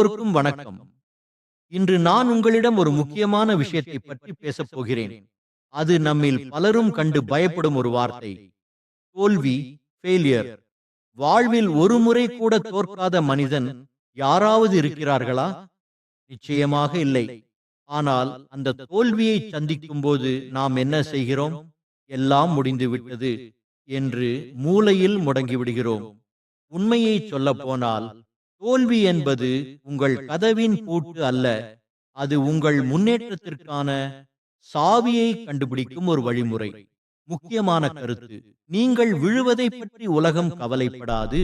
எல்லோருக்கும் வணக்கம். இன்று நான் உங்களிடம் ஒரு முக்கியமான விஷயத்தை பற்றி பேசப் போகிறேன். அது நம்மில் பலரும் கண்டு பயப்படும் ஒரு வார்த்தை. தோல்வி, ஃபெயிலியர். வாழ்வில் ஒரு முறை கூட தோற்காத மனிதன் யாராவது இருக்கிறார்களா? நிச்சயமாக இல்லை. ஆனால் அந்த தோல்வியை சந்திக்கும் போது நாம் என்ன செய்கிறோம்? எல்லாம் முடிந்துவிட்டது என்று மூலையில் முடங்கிவிடுகிறோம். உண்மையை சொல்லப் போனால், தோல்வி என்பது உங்கள் கதவின் பூட்டு அல்ல, அது உங்கள் முன்னேற்றத்திற்கான சாவியை கண்டுபிடிக்கும் ஒரு வழிமுறை. முக்கியமான கருத்து: நீங்கள் விழுவதை பற்றி உலகம் கவலைப்படாது,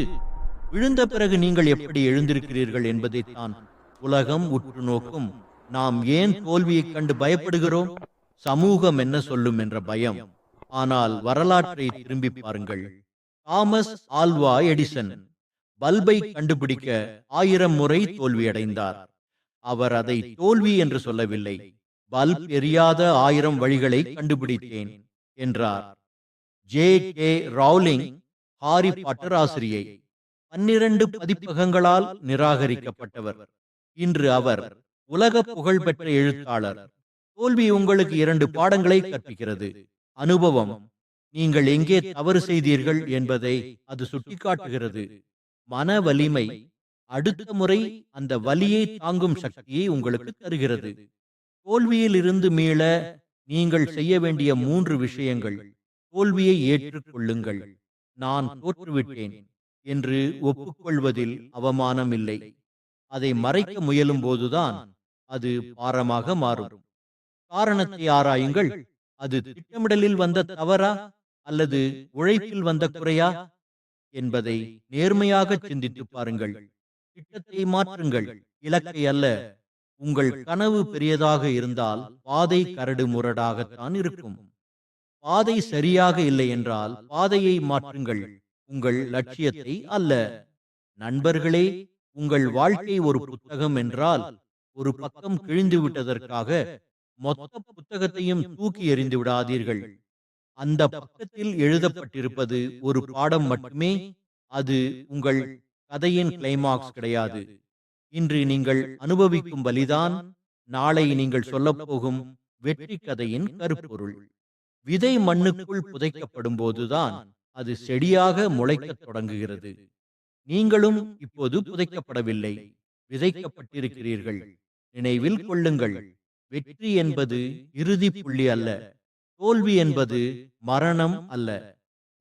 விழுந்த பிறகு நீங்கள் எப்படி எழுந்திருக்கிறீர்கள் என்பதைத்தான் உலகம் உற்று நோக்கும். நாம் ஏன் தோல்வியைக் கண்டு பயப்படுகிறோம்? சமூகம் என்ன சொல்லும் என்ற பயம். ஆனால் வரலாற்றை திரும்பி பாருங்கள். தாமஸ் ஆல்வா எடிசன் பல்பை கண்டுபிடிக்க 1000 முறை தோல்வியடைந்தார். அவர் அதை தோல்வி என்று சொல்லவில்லை. பல்ப் எரியாத 1000 வழிகளை கண்டுபிடித்தேன் என்றார். ஜே ரவுலிங், ஹாரி பாட்டர் ஆசிரியை, 12 பதிப்பகங்களால் நிராகரிக்கப்பட்டவர். இன்று அவர் உலக புகழ்பெற்ற எழுத்தாளர். தோல்வி உங்களுக்கு 2 பாடங்களை கற்பிக்கிறது. அனுபவம்: நீங்கள் எங்கே தவறு செய்தீர்கள் என்பதை அது சுட்டிக்காட்டுகிறது. மன வலிமை: அடுத்த முறை அந்த வலியை தாங்கும் சக்தியை உங்களுக்கு தருகிறது. தோல்வியில் இருந்து மீள நீங்கள் செய்ய வேண்டிய 3 விஷயங்கள். தோல்வியை ஏற்றுக்கொள்ளுங்கள். நான் தோற்றுவிட்டேன் என்று ஒப்புக்கொள்வதில் அவமானம் இல்லை. அதை மறைக்க முயலும் போதுதான் அது பாரமாக மாறும். காரணத்தை ஆராயுங்கள். அது திட்டமிடலில் வந்த தவறா அல்லது உழைப்பில் வந்த குறையா என்பதை நேர்மையாக சிந்தித்து பாருங்கள். திட்டத்தை மாற்றுங்கள், இலக்கை அல்ல. உங்கள் கனவு பெரியதாக இருந்தால் பாதை கரடு முரடாகத்தான் இருக்கும். பாதை சரியாக இல்லை என்றால் பாதையை மாற்றுங்கள், உங்கள் லட்சியத்தை அல்ல. நண்பர்களே, உங்கள் வாழ்க்கை ஒரு புத்தகம் என்றால், ஒரு பக்கம் கிழிந்து விட்டதற்காக மொத்த புத்தகத்தையும் தூக்கி எறிந்து விடாதீர்கள். அந்த பக்கத்தில் எழுதப்பட்டிருப்பது ஒரு பாடம் மட்டுமே. அது உங்கள் கதையின் கிளைமாக்ஸ் கிடையாது. இன்று நீங்கள் அனுபவிக்கும் வலிதான் நாளை நீங்கள் சொல்லப்போகும் வெற்றி கதையின் கருப்பொருள். விதை மண்ணுக்குள் புதைக்கப்படும் போதுதான் அது செடியாக முளைக்கத் தொடங்குகிறது. நீங்களும் இப்போது புதைக்கப்படவில்லை, விதைக்கப்பட்டிருக்கிறீர்கள். நினைவில் கொள்ளுங்கள், வெற்றி என்பது இறுதி புள்ளி அல்ல. தோல்வி என்பது மரணம் அல்ல.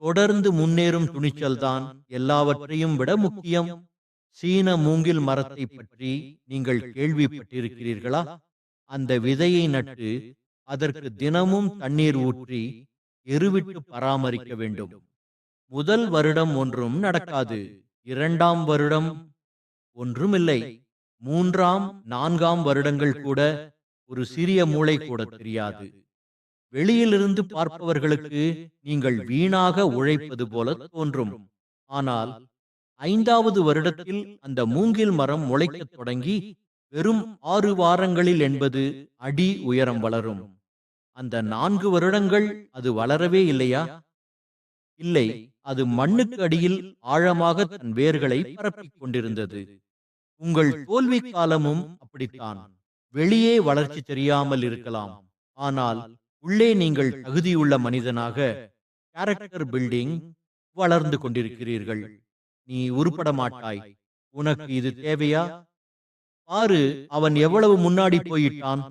தொடர்ந்து முன்னேறும் துணிச்சல்தான் எல்லாவற்றையும் விட முக்கியம். சீன மூங்கில் மரத்தை பற்றி நீங்கள் கேள்விப்பட்டிருக்கிறீர்களா? அந்த விதையை நட்டு அதற்கு தினமும் தண்ணீர் ஊற்றி எருவிட்டு பராமரிக்க வேண்டும். முதல் வருடம் ஒன்றும் நடக்காது. 2ஆம் வருடம் ஒன்றுமில்லை. 3ஆம் 4ஆம் வருடங்கள் கூட ஒரு சிறிய மூளை கூட தெரியாது. வெளியிலிருந்து பார்ப்பவர்களுக்கு நீங்கள் வீணாக உழைப்பது போல தோன்றும். ஆனால் 5வது வருடத்தில் அந்த மூங்கில் மரம் முளைக்கத் தொடங்கி வெறும் 6 வாரங்களில் 80 அடி உயரம் வளரும். அந்த 4 வருடங்கள் அது வளரவே இல்லையா? இல்லை, அது மண்ணுக்கு அடியில் ஆழமாக தன் வேர்களை பரப்பிக் கொண்டிருந்தது. உங்கள் தோல்வி காலமும் அப்படித்தான். வெளியே வளர்ச்சி தெரியாமல் இருக்கலாம், ஆனால் உள்ளே நீங்கள் தகுதியுள்ள மனிதனாக, கேரக்டர் பில்டிங், வளர்ந்து கொண்டிருக்கிறீர்கள். நீ உருப்பட மாட்டாய், உனக்கு இது தேவையா? பாரு, அவன் எவ்வளவு முன்னாடி போயிட்டான்.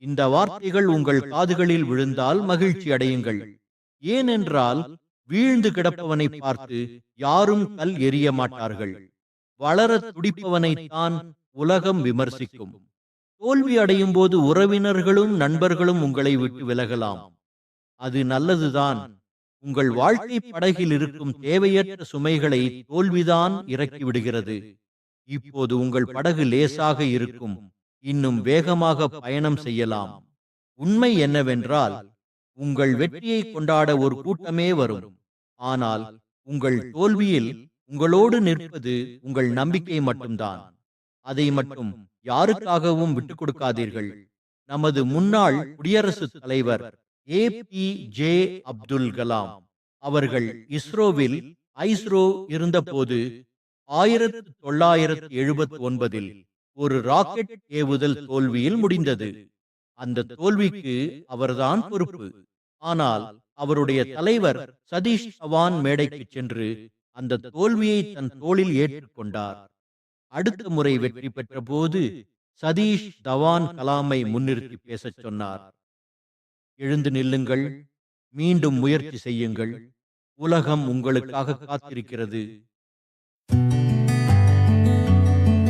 இந்த வார்த்தைகள் உங்கள் காதுகளில் விழுந்தால் மகிழ்ச்சி அடையுங்கள். ஏனென்றால் வீழ்ந்து கிடப்பவனை பார்த்து யாரும் கல் எறிய மாட்டார்கள். வளர துடிப்பவனைத்தான் உலகம் விமர்சிக்கும். தோல்வி அடையும் போது உறவினர்களும் நண்பர்களும் உங்களை விட்டு விலகலாம். அது நல்லதுதான். உங்கள் வாழ்க்கை படகில் இருக்கும் தேவையற்ற சுமைகளை தோல்விதான் இறக்கி விடுகிறது. இப்போது உங்கள் படகு லேசாக இருக்கும். இன்னும் வேகமாக பயணம் செய்யலாம். உண்மை என்னவென்றால், உங்கள் வெற்றியை கொண்டாட ஒரு கூட்டமே வரும். ஆனால் உங்கள் தோல்வியில் உங்களோடு நிற்பது உங்கள் நம்பிக்கை மட்டும்தான். அதை மட்டும் யாருக்காகவும் விட்டுக் கொடுக்காதீர்கள். நமது முன்னாள் குடியரசுத் தலைவர் APJ அப்துல் கலாம் அவர்கள் இஸ்ரோவில் ஐஸ்ரோ இருந்தபோது 1979 ஒரு ராக்கெட் ஏவுதல் தோல்வியில் முடிந்தது. அந்த தோல்விக்கு அவர்தான் பொறுப்பு. ஆனால் அவருடைய தலைவர் சதீஷ் தவான் மேடைக்கு சென்று அந்த தோல்வியை தன் தோளில் ஏற்றுக்கொண்டார். அடுத்த முறை வெற்றி பெற்ற போது சதீஷ் தவான் கலாமை முன்னிறுத்தி பேசச் சொன்னார். எழுந்து நில்லுங்கள், மீண்டும் முயற்சி செய்யுங்கள், உலகம் உங்களுக்காக காத்திருக்கிறது